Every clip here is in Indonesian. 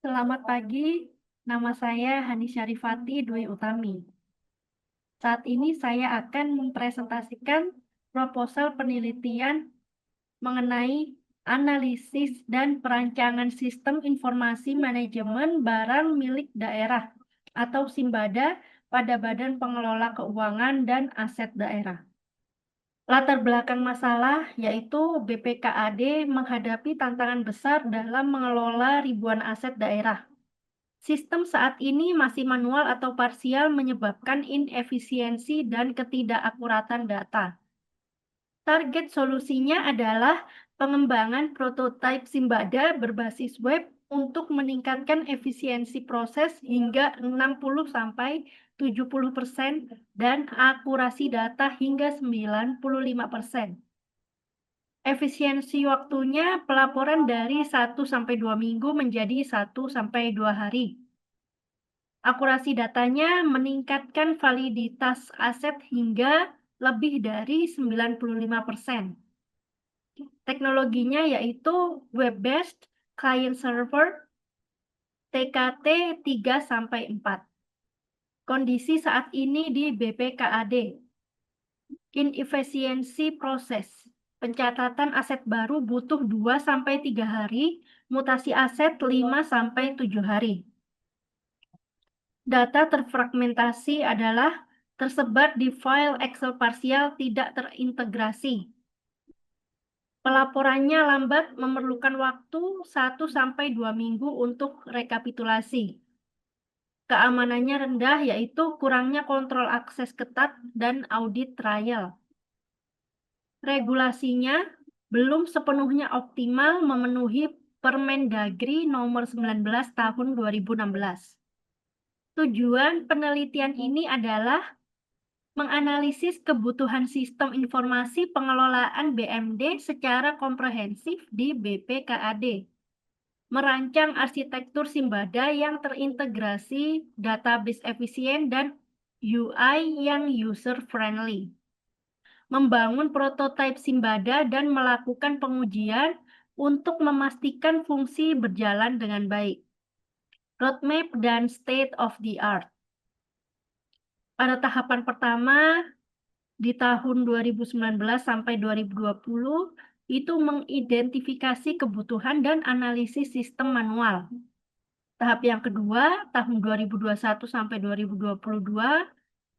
Selamat pagi, nama saya Hani Syarifati Dwi Utami. Saat ini saya akan mempresentasikan proposal penelitian mengenai analisis dan perancangan sistem informasi manajemen barang milik daerah atau Simbada pada Badan Pengelola Keuangan dan Aset Daerah. Latar belakang masalah yaitu BPKAD menghadapi tantangan besar dalam mengelola ribuan aset daerah. Sistem saat ini masih manual atau parsial menyebabkan inefisiensi dan ketidakakuratan data. Target solusinya adalah pengembangan prototipe Simbada berbasis web untuk meningkatkan efisiensi proses hingga 60-70% dan akurasi data hingga 95%. Efisiensi waktunya pelaporan dari 1-2 minggu menjadi 1-2 hari. Akurasi datanya meningkatkan validitas aset hingga lebih dari 95%. Teknologinya yaitu web-based client server TKT 3-4. Kondisi saat ini di BPKAD. Inefisiensi proses. Pencatatan aset baru butuh 2-3 hari, mutasi aset 5-7 hari. Data terfragmentasi adalah tersebar di file Excel parsial tidak terintegrasi. Pelaporannya lambat, memerlukan waktu 1-2 minggu untuk rekapitulasi. Keamanannya rendah, yaitu kurangnya kontrol akses ketat dan audit trial. Regulasinya belum sepenuhnya optimal memenuhi Permendagri nomor 19 tahun 2016. Tujuan penelitian ini adalah menganalisis kebutuhan sistem informasi pengelolaan BMD secara komprehensif di BPKAD, merancang arsitektur Simbada yang terintegrasi, database efisien, dan UI yang user-friendly, membangun prototipe Simbada dan melakukan pengujian untuk memastikan fungsi berjalan dengan baik. Roadmap dan state of the art. Pada tahapan pertama, di tahun 2019 sampai 2020, itu mengidentifikasi kebutuhan dan analisis sistem manual. Tahap yang kedua, tahun 2021 sampai 2022,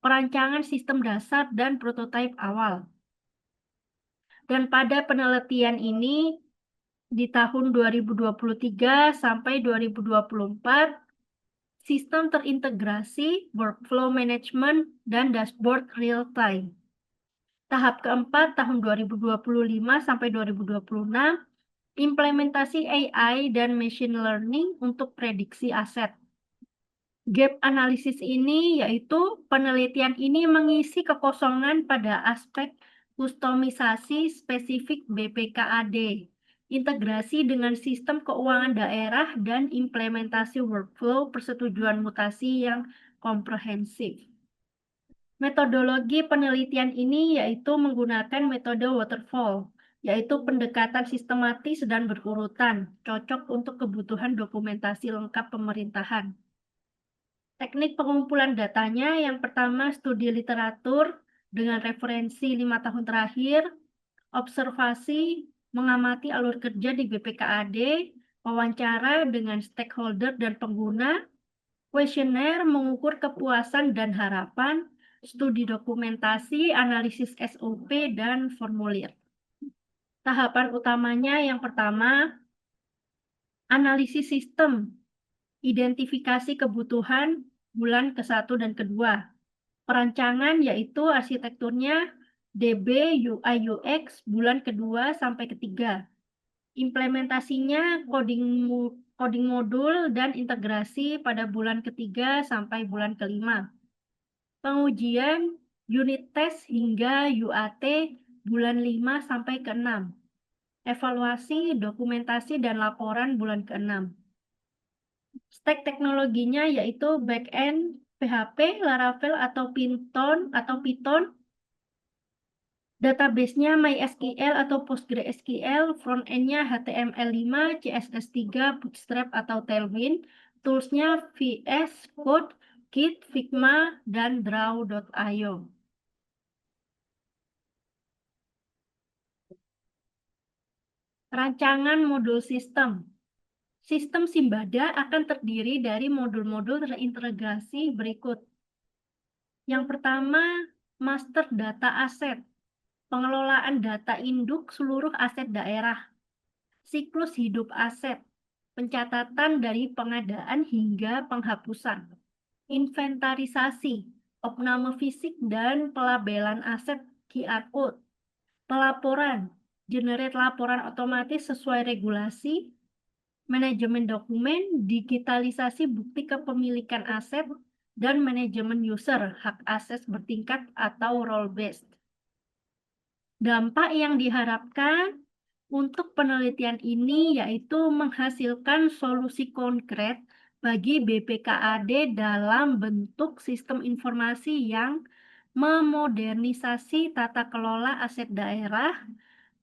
perancangan sistem dasar dan prototipe awal. Dan pada penelitian ini, di tahun 2023 sampai 2024, sistem terintegrasi, workflow management, dan dashboard real-time. Tahap keempat, tahun 2025 sampai 2026, implementasi AI dan machine learning untuk prediksi aset. Gap analisis ini yaitu penelitian ini mengisi kekosongan pada aspek kustomisasi spesifik BPKAD, integrasi dengan sistem keuangan daerah, dan implementasi workflow persetujuan mutasi yang komprehensif. Metodologi penelitian ini yaitu menggunakan metode waterfall, yaitu pendekatan sistematis dan berurutan, cocok untuk kebutuhan dokumentasi lengkap pemerintahan. Teknik pengumpulan datanya yang pertama studi literatur dengan referensi 5 tahun terakhir, observasi, mengamati alur kerja di BPKAD, wawancara dengan stakeholder dan pengguna, kuesioner mengukur kepuasan dan harapan, studi dokumentasi, analisis SOP, dan formulir. Tahapan utamanya yang pertama, analisis sistem, identifikasi kebutuhan bulan ke-1 dan ke-2. Perancangan yaitu arsitekturnya DB UI UX bulan ke-2 sampai ke-3. Implementasinya coding modul dan integrasi pada bulan ke-3 sampai bulan ke-5. Pengujian unit test hingga UAT bulan 5 sampai ke-6. Evaluasi, dokumentasi, dan laporan bulan ke-6. Stack teknologinya yaitu backend PHP, Laravel atau Python, Database-nya MySQL atau PostgreSQL, front-end-nya HTML5, CSS3, Bootstrap atau Tailwind, tools-nya VS Code, Git, Figma, dan Draw.io. Rancangan modul sistem. Sistem Simbada akan terdiri dari modul-modul terintegrasi berikut. Yang pertama, Master Data Asset. Pengelolaan data induk seluruh aset daerah. Siklus hidup aset. Pencatatan dari pengadaan hingga penghapusan. Inventarisasi. Opname fisik dan pelabelan aset QR code. Pelaporan. Generate laporan otomatis sesuai regulasi. Manajemen dokumen, digitalisasi bukti kepemilikan aset, dan manajemen user, hak akses bertingkat atau role-based. Dampak yang diharapkan untuk penelitian ini yaitu menghasilkan solusi konkret bagi BPKAD dalam bentuk sistem informasi yang memodernisasi tata kelola aset daerah,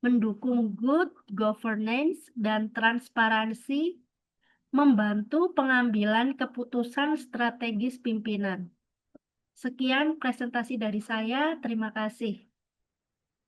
mendukung good governance dan transparansi, membantu pengambilan keputusan strategis pimpinan. Sekian presentasi dari saya, terima kasih.